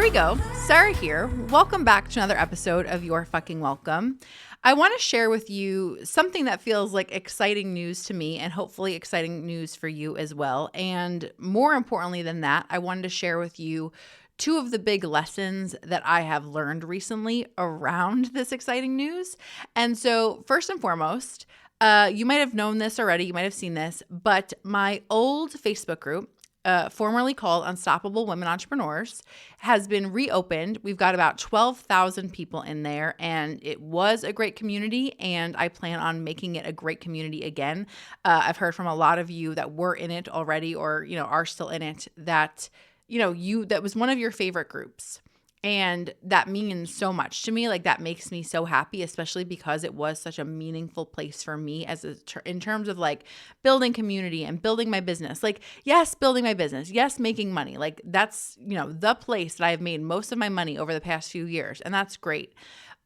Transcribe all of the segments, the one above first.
we go. Sarah here. Welcome back to another episode of You're Fucking Welcome. I want to share with you something that feels like exciting news to me and hopefully exciting news for you as well. And more importantly than that, I wanted to share with you two of the big lessons that I have learned recently around this exciting news. And so first and foremost, you might have known this already, you might have seen this, but my old Facebook group, formerly called Unstoppable Women Entrepreneurs, has been reopened. We've got about 12,000 people in there, and it was a great community, and I plan on making it a great community again. I've heard from a lot of you that were in it already or, are still in it that, that was one of your favorite groups. And that means so much to me. Like, that makes me so happy, especially because it was such a meaningful place for me in terms of like building community and building my business. Like, yes, building my business. Yes, making money. Like, that's, the place that I've made most of my money over the past few years. And that's great.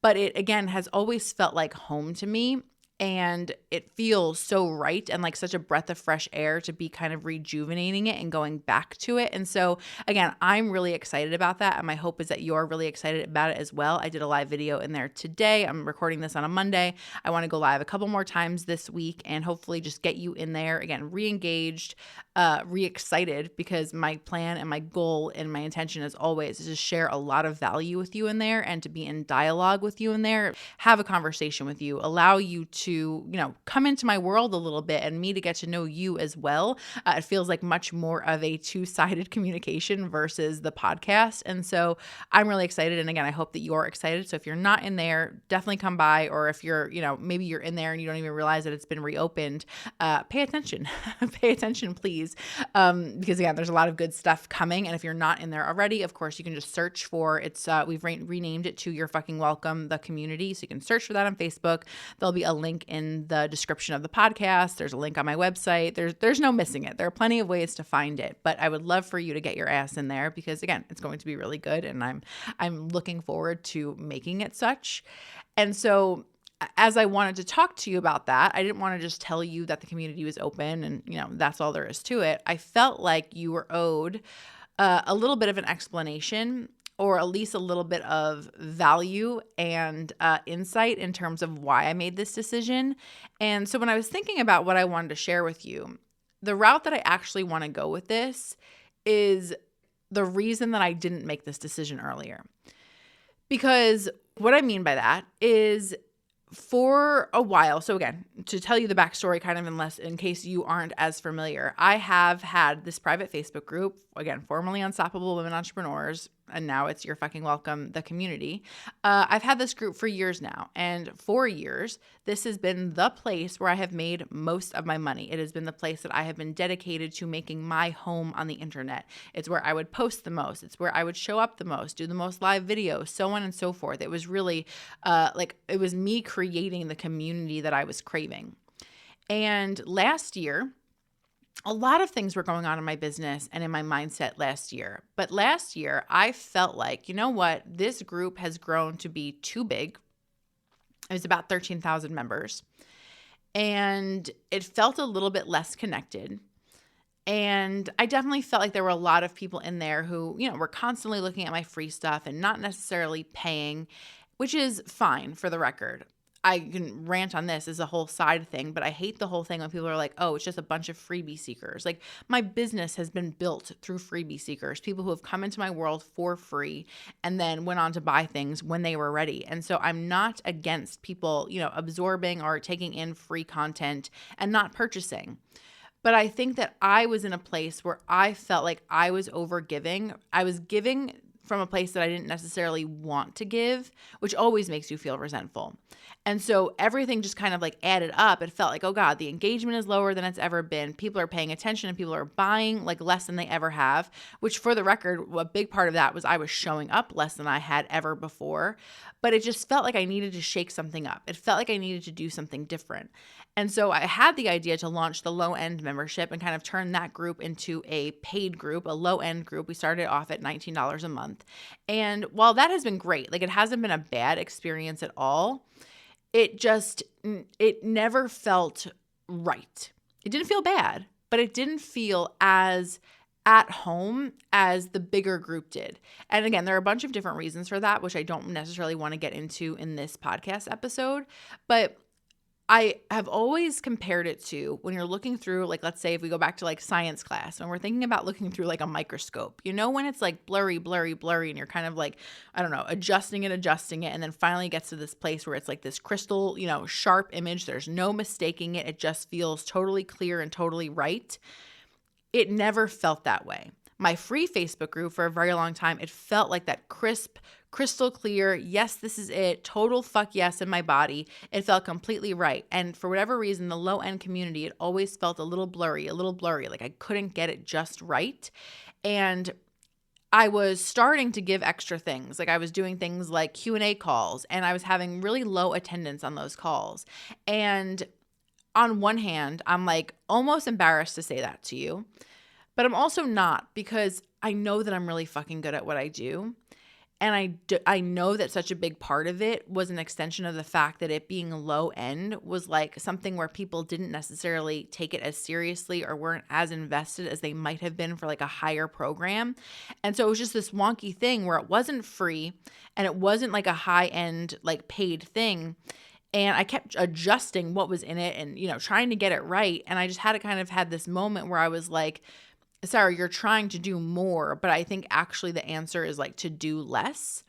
But it, again, has always felt like home to me. And it feels so right and like such a breath of fresh air to be kind of rejuvenating it and going back to it. And so, again, I'm really excited about that. And my hope is that you're really excited about it as well. I did a live video in there today. I'm recording this on a Monday. I want to go live a couple more times this week and hopefully just get you in there, again, re-engaged, re-excited, because my plan and my goal and my intention as always is to share a lot of value with you in there and to be in dialogue with you in there, have a conversation with you, allow you to, come into my world a little bit and me to get to know you as well. It feels like much more of a two-sided communication versus the podcast. And so I'm really excited. And again, I hope that you're excited. So if you're not in there, definitely come by. Or if you're, maybe you're in there and you don't even realize that it's been reopened, pay attention. Pay attention, please. Because again, there's a lot of good stuff coming. And if you're not in there already, of course, you can just search for we've renamed it to You're Fucking Welcome, the community. So you can search for that on Facebook. There'll be a link in the description of the podcast. There's a link on my website. There's no missing it. There are plenty of ways to find it, but I would love for you to get your ass in there because again, it's going to be really good. And I'm looking forward to making it such. And so as I wanted to talk to you about that, I didn't want to just tell you that the community was open and, that's all there is to it. I felt like you were owed a little bit of an explanation or at least a little bit of value and insight in terms of why I made this decision. And so when I was thinking about what I wanted to share with you, the route that I actually want to go with this is the reason that I didn't make this decision earlier. Because what I mean by that is for a while, so again, to tell you the backstory kind of in case you aren't as familiar, I have had this private Facebook group, again, formerly Unstoppable Women Entrepreneurs, and now it's You're Fucking Welcome, the community. I've had this group for years now, and for years, this has been the place where I have made most of my money. It has been the place that I have been dedicated to making my home on the internet. It's where I would post the most. It's where I would show up the most, do the most live videos, so on and so forth. It was really it was me creating the community that I was craving. And last year, a lot of things were going on in my business and in my mindset last year. But last year, I felt like, you know what? This group has grown to be too big. It was about 13,000 members. And it felt a little bit less connected. And I definitely felt like there were a lot of people in there who, were constantly looking at my free stuff and not necessarily paying, which is fine for the record. I can rant on this as a whole side thing, but I hate the whole thing when people are like, oh, it's just a bunch of freebie seekers. Like, my business has been built through freebie seekers, people who have come into my world for free and then went on to buy things when they were ready. And so I'm not against people, absorbing or taking in free content and not purchasing. But I think that I was in a place where I felt like I was overgiving. I was giving from a place that I didn't necessarily want to give, which always makes you feel resentful. And so everything just kind of like added up. It felt like, oh God, the engagement is lower than it's ever been. People are paying attention and people are buying like less than they ever have, which for the record, a big part of that was I was showing up less than I had ever before. But it just felt like I needed to shake something up. It felt like I needed to do something different. And so I had the idea to launch the low-end membership and kind of turn that group into a paid group, a low-end group. We started off at $19 a month. And while that has been great, like it hasn't been a bad experience at all, it never felt right. It didn't feel bad, but it didn't feel as at home as the bigger group did. And again, there are a bunch of different reasons for that, which I don't necessarily want to get into in this podcast episode, but I have always compared it to when you're looking through, like, let's say if we go back to like science class and we're thinking about looking through like a microscope, when it's like blurry, and you're kind of like, I don't know, adjusting it. And then finally it gets to this place where it's like this crystal, sharp image. There's no mistaking it. It just feels totally clear and totally right. It never felt that way. My free Facebook group for a very long time, it felt like that crisp, crystal clear, yes, this is it, total fuck yes in my body. It felt completely right. And for whatever reason, the low end community, it always felt a little blurry, like I couldn't get it just right. And I was starting to give extra things. Like I was doing things like Q&A calls, and I was having really low attendance on those calls. And on one hand, I'm like almost embarrassed to say that to you, but I'm also not, because I know that I'm really fucking good at what I do. And I know that such a big part of it was an extension of the fact that it being low end was like something where people didn't necessarily take it as seriously or weren't as invested as they might have been for like a higher program. And so it was just this wonky thing where it wasn't free and it wasn't like a high end, like paid thing. And I kept adjusting what was in it and, trying to get it right. And I just had this moment where I was like, Sarah, you're trying to do more, but I think actually the answer is like to do less.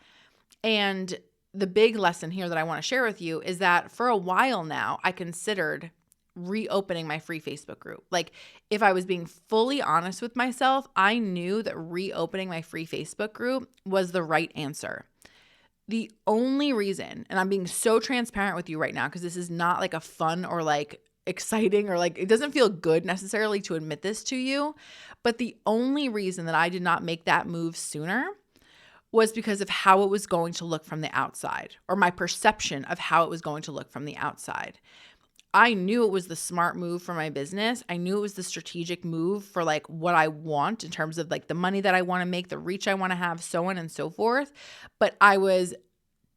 And the big lesson here that I want to share with you is that for a while now, I considered reopening my free Facebook group. Like if I was being fully honest with myself, I knew that reopening my free Facebook group was the right answer. The only reason, and I'm being so transparent with you right now, because this is not like a fun or like exciting or like it doesn't feel good necessarily to admit this to you, but the only reason that I did not make that move sooner was because of how it was going to look from the outside, or my perception of how it was going to look from the outside. I knew it was the smart move for my business. I knew it was the strategic move for like what I want in terms of like the money that I want to make, the reach I want to have, so on and so forth. But I was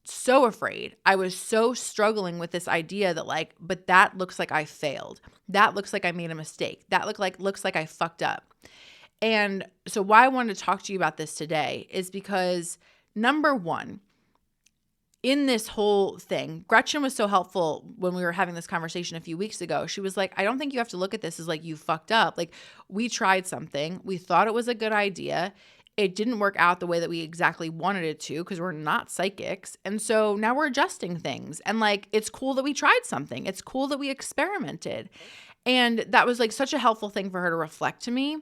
so afraid. I was so struggling with this idea that like, but that looks like I failed. That looks like I made a mistake. That looks like I fucked up. And so why I wanted to talk to you about this today is because number one, in this whole thing, Gretchen was so helpful when we were having this conversation a few weeks ago. She was like, I don't think you have to look at this as like you fucked up. Like we tried something. We thought it was a good idea. It didn't work out the way that we exactly wanted it to because we're not psychics. And so now we're adjusting things. And like, it's cool that we tried something. It's cool that we experimented. And that was like such a helpful thing for her to reflect to me.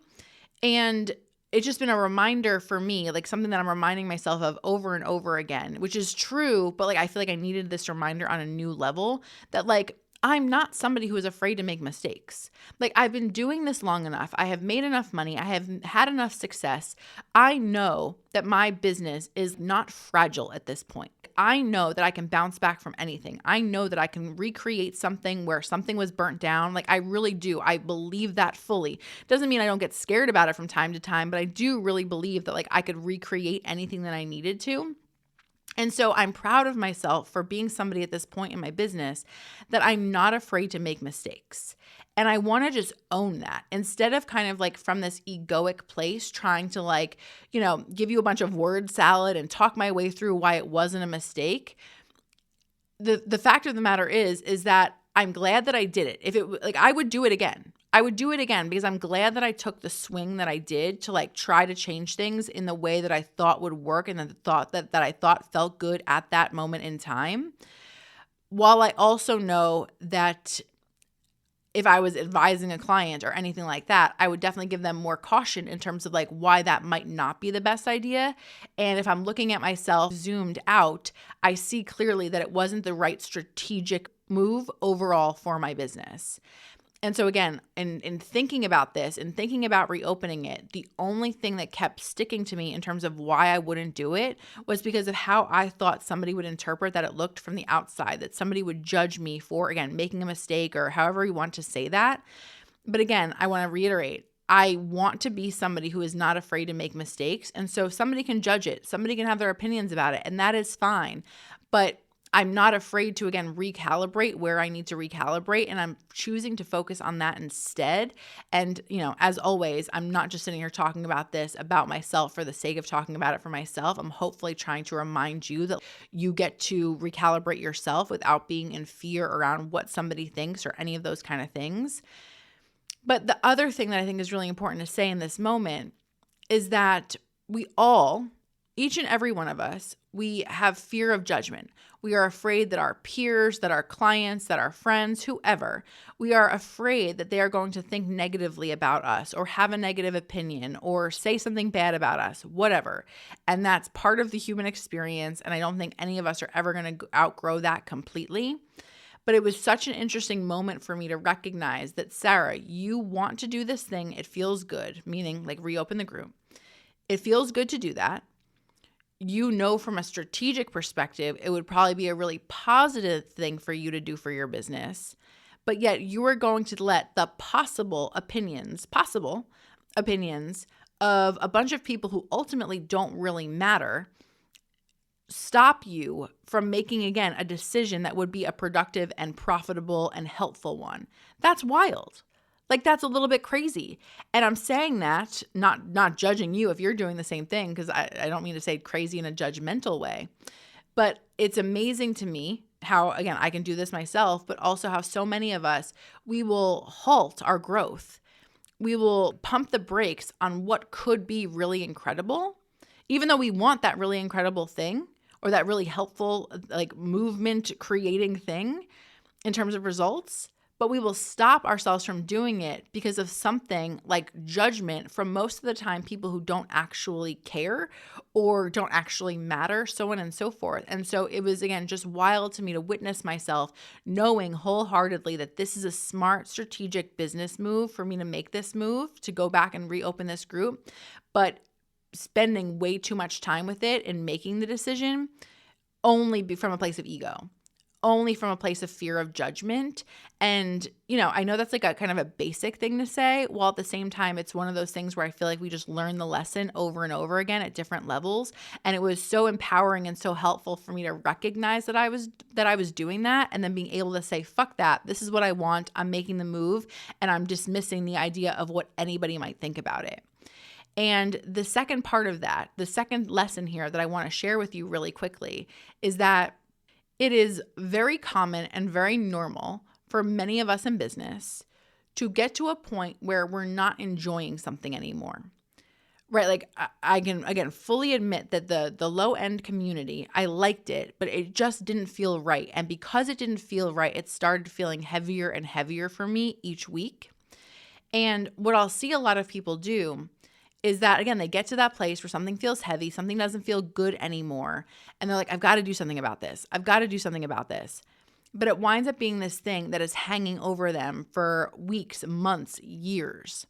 And it's just been a reminder for me, like something that I'm reminding myself of over and over again, which is true. But like, I feel like I needed this reminder on a new level that like, I'm not somebody who is afraid to make mistakes. Like I've been doing this long enough. I have made enough money. I have had enough success. I know that my business is not fragile at this point. I know that I can bounce back from anything. I know that I can recreate something where something was burnt down. Like I really do. I believe that fully. Doesn't mean I don't get scared about it from time to time, but I do really believe that like I could recreate anything that I needed to. And so I'm proud of myself for being somebody at this point in my business that I'm not afraid to make mistakes. And I want to just own that instead of kind of like from this egoic place trying to like, give you a bunch of word salad and talk my way through why it wasn't a mistake. The fact of the matter is that I'm glad that I did it. If it like I would do it again. I would do it again because I'm glad that I took the swing that I did to like try to change things in the way that I thought would work and that I thought felt good at that moment in time. While I also know that if I was advising a client or anything like that, I would definitely give them more caution in terms of like why that might not be the best idea. And if I'm looking at myself zoomed out, I see clearly that it wasn't the right strategic move overall for my business. And so again, in thinking about this and thinking about reopening it, the only thing that kept sticking to me in terms of why I wouldn't do it was because of how I thought somebody would interpret that it looked from the outside, that somebody would judge me for, again, making a mistake or however you want to say that. But again, I want to reiterate, I want to be somebody who is not afraid to make mistakes. And so somebody can judge it. Somebody can have their opinions about it, and that is fine. But I'm not afraid to, again, recalibrate where I need to recalibrate, and I'm choosing to focus on that instead. And, as always, I'm not just sitting here talking about this about myself for the sake of talking about it for myself. I'm hopefully trying to remind you that you get to recalibrate yourself without being in fear around what somebody thinks or any of those kind of things. But the other thing that I think is really important to say in this moment is that we all, each and every one of us, we have fear of judgment. We are afraid that our peers, that our clients, that our friends, whoever, we are afraid that they are going to think negatively about us or have a negative opinion or say something bad about us, whatever. And that's part of the human experience. And I don't think any of us are ever going to outgrow that completely. But it was such an interesting moment for me to recognize that, Sarah, you want to do this thing. It feels good, meaning like reopen the group. It feels good to do that. From a strategic perspective, it would probably be a really positive thing for you to do for your business, but yet you are going to let the possible opinions of a bunch of people who ultimately don't really matter stop you from making, again, a decision that would be a productive and profitable and helpful one. That's wild. Like, that's a little bit crazy. And I'm saying that, not judging you if you're doing the same thing, because I don't mean to say crazy in a judgmental way, but it's amazing to me how, again, I can do this myself, but also how so many of us, we will halt our growth. We will pump the brakes on what could be really incredible, even though we want that really incredible thing or that really helpful, like, movement creating thing in terms of results. But we will stop ourselves from doing it because of something like judgment from most of the time people who don't actually care or don't actually matter, so on and so forth. And so it was, again, just wild to me to witness myself knowing wholeheartedly that this is a smart, strategic business move for me to make this move, to go back and reopen this group, but spending way too much time with it and making the decision only be from a place of ego. Only from a place of fear of judgment. And, I know that's like a kind of a basic thing to say, while at the same time, it's one of those things where I feel like we just learn the lesson over and over again at different levels. And it was so empowering and so helpful for me to recognize that I was doing that, and then being able to say, fuck that, this is what I want, I'm making the move, and I'm dismissing the idea of what anybody might think about it. And the second part of that, the second lesson here that I want to share with you really quickly is that it is very common and very normal for many of us in business to get to a point where we're not enjoying something anymore, right? Like, I can, again, fully admit that the low end community, I liked it, but it just didn't feel right. And because it didn't feel right, it started feeling heavier and heavier for me each week. And what I'll see a lot of people do is that, again, they get to that place where something feels heavy, something doesn't feel good anymore, and they're like, I've got to do something about this. I've got to do something about this. But it winds up being this thing that is hanging over them for weeks, months, years.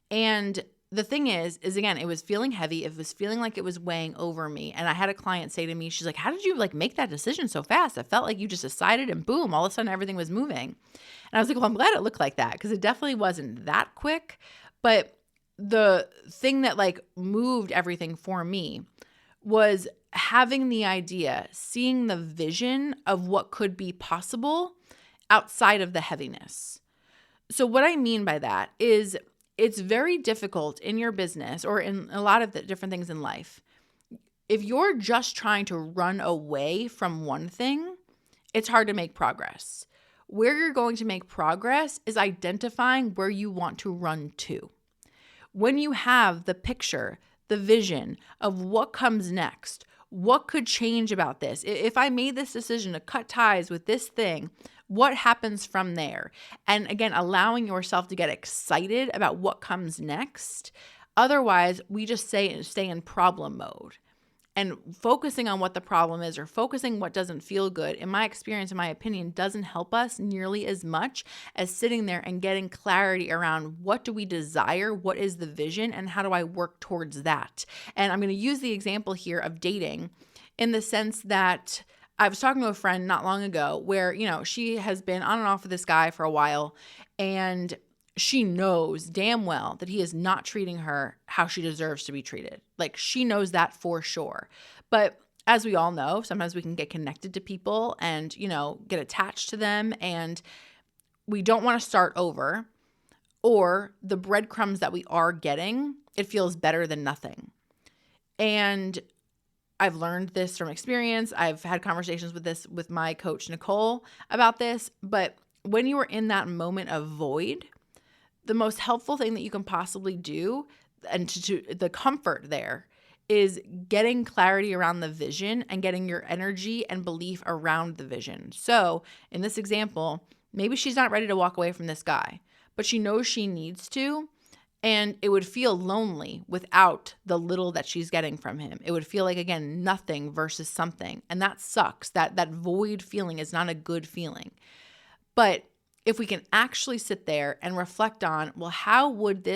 And the thing is again, it was feeling heavy. It was feeling like it was weighing over me. And I had a client say to me, she's like, how did you make that decision so fast? I felt like you just decided and boom, all of a sudden everything was moving. And I was like, well, I'm glad it looked like that, because it definitely wasn't that quick. But the thing that moved everything for me was having the idea, seeing the vision of what could be possible outside of the heaviness. So what I mean by that is it's very difficult in your business or in a lot of the different things in life. If you're just trying to run away from one thing, it's hard to make progress. Where you're going to make progress is identifying where you want to run to. When you have the picture, the vision of what comes next, what could change about this? If I made this decision to cut ties with this thing, what happens from there? And again, allowing yourself to get excited about what comes next. Otherwise, we just stay in problem mode. And focusing on what the problem is or focusing what doesn't feel good, in my experience, in my opinion, doesn't help us nearly as much as sitting there and getting clarity around what do we desire, what is the vision, and how do I work towards that. And I'm going to use the example here of dating in the sense that I was talking to a friend not long ago where, she has been on and off with this guy for a while, and she knows damn well that he is not treating her how she deserves to be treated. She knows that for sure. But as we all know, sometimes we can get connected to people and, get attached to them, and we don't want to start over, or the breadcrumbs that we are getting, it feels better than nothing. And I've learned this from experience. I've had conversations with my coach, Nicole, about this. But when you are in that moment of void, the most helpful thing that you can possibly do, and to the comfort there, is getting clarity around the vision and getting your energy and belief around the vision. So in this example, maybe she's not ready to walk away from this guy, but she knows she needs to. And it would feel lonely without the little that she's getting from him. It would feel like, again, nothing versus something. And that sucks. That void feeling is not a good feeling. But if we can actually sit there and reflect on, well, how would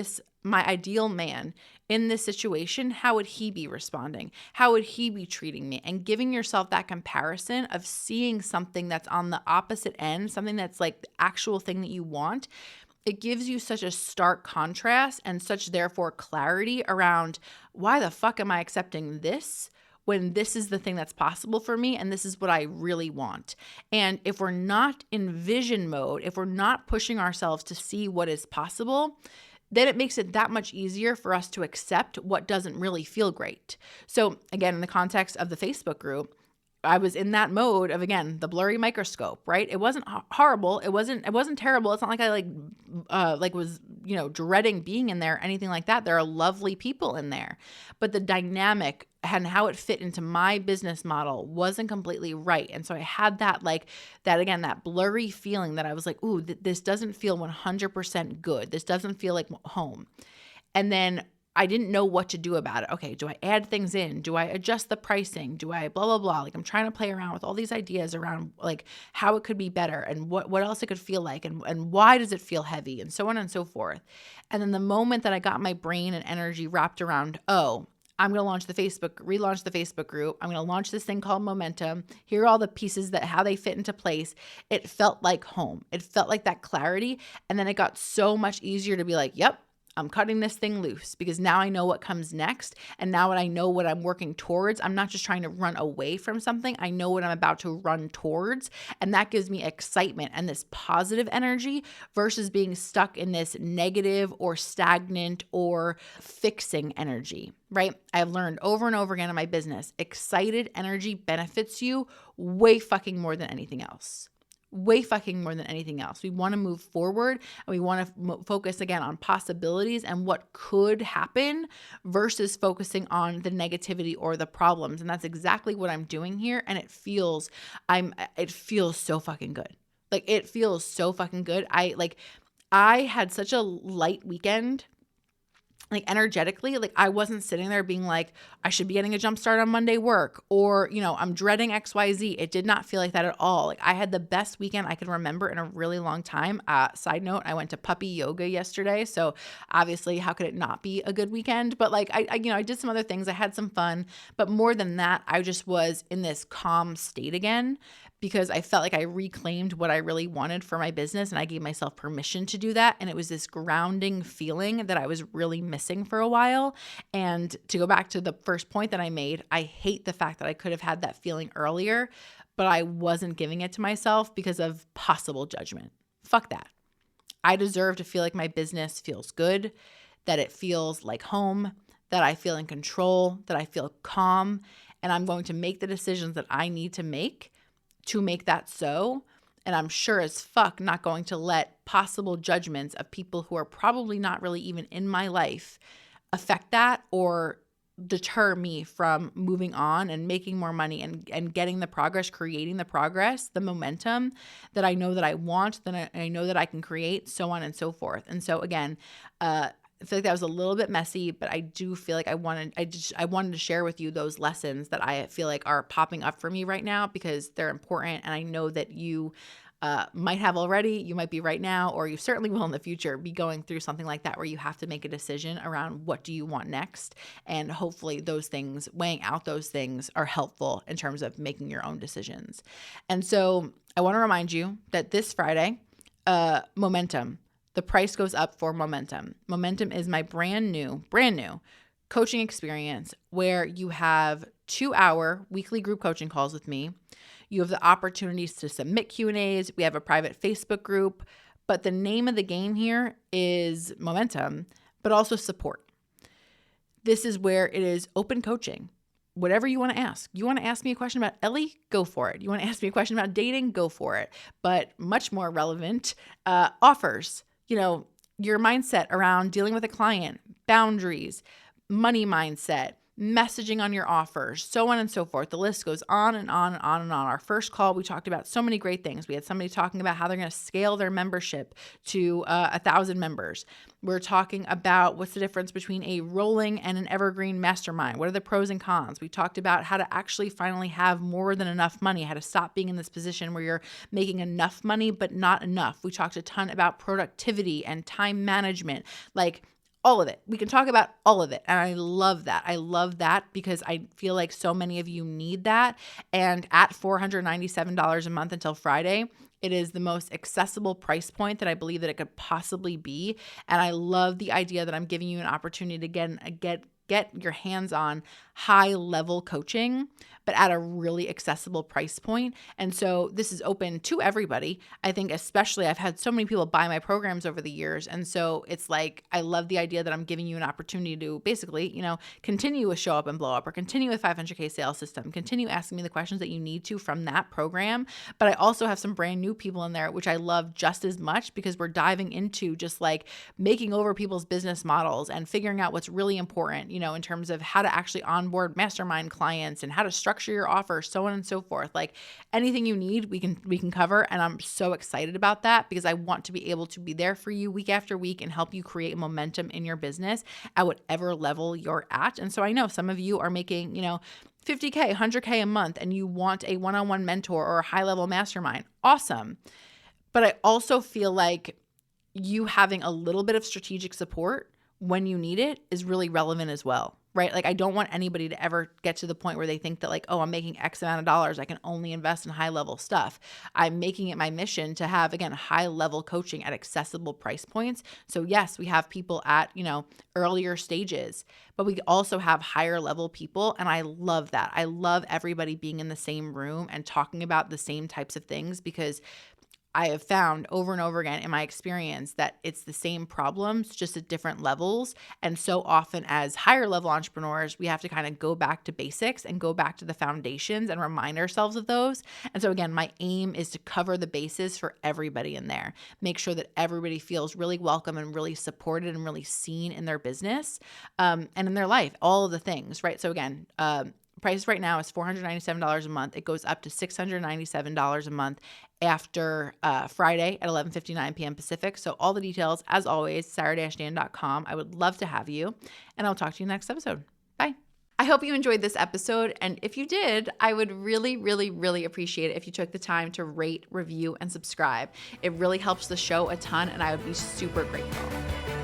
my ideal man in this situation, how would he be responding? How would he be treating me? And giving yourself that comparison of seeing something that's on the opposite end, something that's like the actual thing that you want, it gives you such a stark contrast and such, therefore, clarity around, why the fuck am I accepting this when this is the thing that's possible for me and this is what I really want? And if we're not in vision mode, if we're not pushing ourselves to see what is possible, then it makes it that much easier for us to accept what doesn't really feel great. So again, in the context of the Facebook group, I was in that mode of, again, the blurry microscope, right? It wasn't horrible. It wasn't terrible. It's not like I was, dreading being in there or anything like that. There are lovely people in there, but the dynamic and how it fit into my business model wasn't completely right. And so I had that blurry feeling that I was like, ooh, this doesn't feel 100% good. This doesn't feel like home. And then I didn't know what to do about it. Okay, do I add things in? Do I adjust the pricing? Do I blah, blah, blah? Like, I'm trying to play around with all these ideas around like how it could be better and what else it could feel like and why does it feel heavy and so on and so forth. And then the moment that I got my brain and energy wrapped around, I'm going to relaunch the Facebook group. I'm going to launch this thing called Momentum. Here are all the pieces how they fit into place. It felt like home. It felt like that clarity. And then it got so much easier to be like, yep, I'm cutting this thing loose because now I know what comes next. And now I know what I'm working towards. I'm not just trying to run away from something. I know what I'm about to run towards. And that gives me excitement and this positive energy versus being stuck in this negative or stagnant or fixing energy, right? I've learned over and over again in my business, excited energy benefits you way fucking more than anything else. Way fucking more than anything else. We want to move forward and we want to focus again on possibilities and what could happen versus focusing on the negativity or the problems. And that's exactly what I'm doing here. And it feels so fucking good. Like, it feels so fucking good. I had such a light weekend. Like, energetically, like, I wasn't sitting there being like, I should be getting a jump start on Monday work, or, I'm dreading XYZ. It did not feel like that at all. Like, I had the best weekend I can remember in a really long time. Side note, I went to puppy yoga yesterday. So obviously, how could it not be a good weekend? But like, I did some other things. I had some fun, but more than that, I just was in this calm state again, because I felt like I reclaimed what I really wanted for my business and I gave myself permission to do that. And it was this grounding feeling that I was really missing for a while. And to go back to the first point that I made, I hate the fact that I could have had that feeling earlier, but I wasn't giving it to myself because of possible judgment. Fuck that. I deserve to feel like my business feels good, that it feels like home, that I feel in control, that I feel calm, and I'm going to make the decisions that I need to make that so. And I'm sure as fuck not going to let possible judgments of people who are probably not really even in my life affect that or deter me from moving on and making more money and getting the progress, creating the progress, the momentum that I know that I want, that I know that I can create, so on and so forth. And so again, I feel like that was a little bit messy, but I do feel like I wanted to share with you those lessons that I feel like are popping up for me right now because they're important. And I know that you might have already, you might be right now, or you certainly will in the future be going through something like that where you have to make a decision around what do you want next. And hopefully weighing out those things are helpful in terms of making your own decisions. And so I want to remind you that this Friday, Momentum, the price goes up for Momentum. Momentum is my brand new coaching experience where you have 2-hour weekly group coaching calls with me. You have the opportunities to submit Q&As. We have a private Facebook group. But the name of the game here is momentum, but also support. This is where it is open coaching. Whatever you want to ask. You want to ask me a question about Ellie? Go for it. You want to ask me a question about dating? Go for it. But much more relevant, offers. Your mindset around dealing with a client, boundaries, money mindset, messaging on your offers, so on and so forth. The list goes on and on and on and on. Our first call, we talked about so many great things. We had somebody talking about how they're going to scale their membership to 1,000 members. We're talking about what's the difference between a rolling and an evergreen mastermind. What are the pros and cons? We talked about how to actually finally have more than enough money, how to stop being in this position where you're making enough money but not enough. We talked a ton about productivity and time management, all of it. We can talk about all of it. And I love that. I love that because I feel like so many of you need that. And at $497 a month until Friday, it is the most accessible price point that I believe that it could possibly be. And I love the idea that I'm giving you an opportunity to get your hands on high level coaching, but at a really accessible price point. And so this is open to everybody. I think especially I've had so many people buy my programs over the years. And so it's I love the idea that I'm giving you an opportunity to basically, continue with Show Up and Blow Up or continue with 500K sales system, continue asking me the questions that you need to from that program. But I also have some brand new people in there, which I love just as much because we're diving into just making over people's business models and figuring out what's really important, in terms of how to actually onboard mastermind clients and how to structure your offer, so on and so forth. Anything you need, we can cover. And I'm so excited about that because I want to be able to be there for you week after week and help you create momentum in your business at whatever level you're at. And so I know some of you are making, $50K, $100K a month and you want a one-on-one mentor or a high-level mastermind. Awesome. But I also feel like you having a little bit of strategic support when you need it is really relevant as well, right? I don't want anybody to ever get to the point where they think that I'm making X amount of dollars, I can only invest in high level stuff. I'm making it my mission to have, again, high level coaching at accessible price points. So yes, we have people at, earlier stages, but we also have higher level people. And I love that. I love everybody being in the same room and talking about the same types of things because I have found over and over again in my experience that it's the same problems, just at different levels. And so often as higher level entrepreneurs, we have to kind of go back to basics and go back to the foundations and remind ourselves of those. And so again, my aim is to cover the bases for everybody in there, make sure that everybody feels really welcome and really supported and really seen in their business and in their life, all of the things, right? So again, price right now is $497 a month. It goes up to $697 a month after Friday at 11:59 p.m. Pacific. So all the details, as always, sarah-dan.com. I would love to have you, and I'll talk to you next episode. Bye. I hope you enjoyed this episode, and if you did, I would really, really, really appreciate it if you took the time to rate, review, and subscribe. It really helps the show a ton, and I would be super grateful.